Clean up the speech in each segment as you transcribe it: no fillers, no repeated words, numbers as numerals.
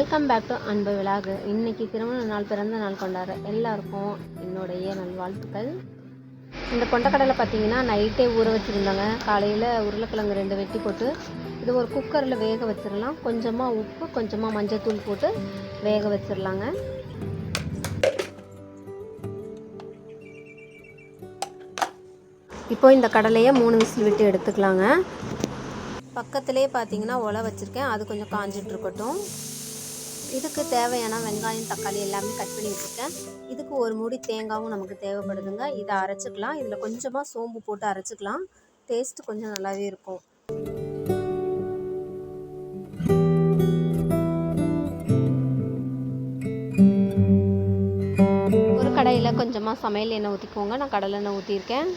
Welcome back to அன்பு vlog. இன்றைக்கி திருமண நாள், பிறந்த நாள் கொண்டாடுற எல்லாருக்கும் என்னுடைய நல்வாழ்த்துக்கள். இந்த கொண்டக்கடலை பார்த்திங்கன்னா நைட்டே ஊற வச்சுருந்தாங்க. காலையில் உருளைக்கிழங்கு 2 வெட்டி போட்டு இது ஒரு குக்கரில் வேக வச்சிடலாம். கொஞ்சமாக உப்பு, கொஞ்சமாக மஞ்சத்தூள் போட்டு வேக வச்சிடலாங்க. இப்போ இந்த கடலையை 3 விசில் விட்டு எடுத்துக்கலாங்க. பக்கத்துலேயே பார்த்தீங்கன்னா உலை வச்சுருக்கேன், அது கொஞ்சம் காஞ்சிட்டு இருக்கட்டும். இதுக்கு தேவையான வெங்காயம், தக்காளி எல்லாமே கட் பண்ணி வச்சுருக்கேன். இதுக்கு ஒரு மூடி தேங்காயும் நமக்கு தேவைப்படுதுங்க. இதை அரைச்சிக்கலாம். இதில் கொஞ்சமாக சோம்பு போட்டு அரைச்சிக்கலாம். டேஸ்ட்டு கொஞ்சம் நல்லாவே இருக்கும். ஒரு கடாயில் கொஞ்சமாக சமையல் எண்ணெய் ஊற்றிக்கோங்க. நான் கடலை எண்ணெய் ஊற்றிருக்கேன்.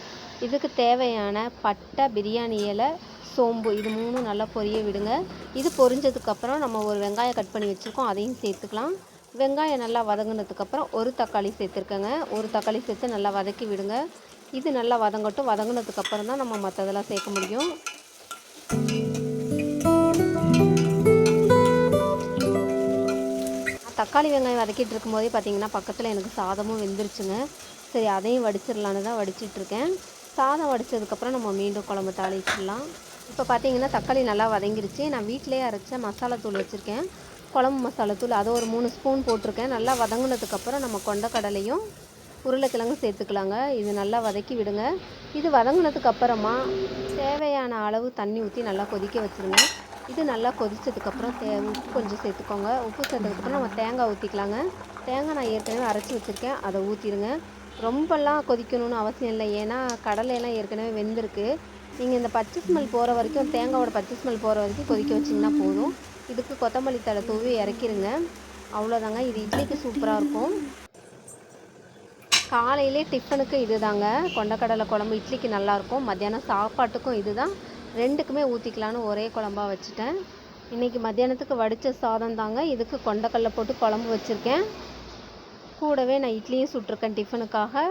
இதுக்கு தேவையான பட்டை, பிரியாணி இலை, சோம்பு இது 3 நல்லா பொரிய விடுங்க. இது பொரிஞ்சதுக்கப்புறம் நம்ம ஒரு வெங்காயம் கட் பண்ணி வச்சுருக்கோம், அதையும் சேர்த்துக்கலாம். வெங்காயம் நல்லா வதங்கினதுக்கப்புறம் ஒரு தக்காளி சேர்த்துருக்கேங்க. ஒரு தக்காளி சேர்த்து நல்லா வதக்கி விடுங்க. இது நல்லா வதங்கட்டும். வதங்கினதுக்கப்புறம் தான் நம்ம மற்றதெல்லாம் சேர்க்க முடியும். தக்காளி வெங்காயம் வதக்கிட்டு இருக்கும்போதே பார்த்திங்கன்னா பக்கத்தில் எனக்கு சாதமும் வெந்துருச்சுங்க. சரி, அதையும் வடிச்சிடலான்னு தான் வடிச்சிட்ருக்கேன். சாதம் வடித்ததுக்கப்புறம் நம்ம மீண்டும் குழம்பு தாளிச்சிடலாம். இப்போ பார்த்தீங்கன்னா தக்காளி நல்லா வதங்கிருச்சு. நான் வீட்டிலேயே அரைச்ச மசாலா தூள் வச்சுருக்கேன், குழம்பு மசாலா தூள். அதை ஒரு 3 ஸ்பூன் போட்டிருக்கேன். நல்லா வதங்கினதுக்கப்புறம் நம்ம கொண்டக்கடலையும் உருளைக்கிழங்கும் சேர்த்துக்கலாங்க. இது நல்லா வதக்கி விடுங்க. இது வதங்கினதுக்கப்புறமா தேவையான அளவு தண்ணி ஊற்றி நல்லா கொதிக்க வச்சுருங்க. இது நல்லா கொதித்ததுக்கப்புறம் உப்பு கொஞ்சம் சேர்த்துக்கோங்க. உப்பு சேர்த்ததுக்கப்புறம் நம்ம தேங்காய் ஊற்றிக்கலாங்க. தேங்காய் நான் ஏற்கனவே அரைச்சி வச்சுருக்கேன், அதை ஊற்றிடுங்க. ரொம்பலாம் கொதிக்கணும்னு அவசியம் இல்லை, ஏன்னா கடலையெல்லாம் ஏற்கனவே வெந்திருக்கு. நீங்கள் இந்த பச்சை ஸ்மெல் போகிற வரைக்கும், தேங்காயோட பச்சை ஸ்மெல் போகிற வரைக்கும் கொதிக்க வச்சிங்கன்னா போதும். இதுக்கு கொத்தமல்லி தழை தூவி இறக்கிடுங்க. அவ்வளோதாங்க. இது இட்லிக்கு சூப்பராக இருக்கும். காலையிலே டிஃபனுக்கு இது தாங்க கொண்டக்கடலை குழம்பு. இட்லிக்கு நல்லாயிருக்கும். மத்தியானம் சாப்பாட்டுக்கும் இது தான். 2க்குமே ஊற்றிக்கலான்னு ஒரே குழம்பாக வச்சுட்டேன். இன்றைக்கி மத்தியானத்துக்கு வடித்த சாதம் தாங்க. இதுக்கு கொண்டக்கடலை போட்டு குழம்பு வச்சுருக்கேன். கூடவே நான் இட்லியும் சுட்டிருக்கேன் டிஃபனுக்காக.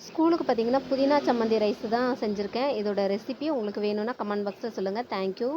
ஸ்கூலுக்கு பார்த்திங்கன்னா புதினா சம்மந்தி ரைஸ் தான் செஞ்சுருக்கேன். இதோட ரெசிபி உங்களுக்கு வேணும்னா கமெண்ட் பாக்ஸில் சொல்லுங்கள். தேங்க்யூ.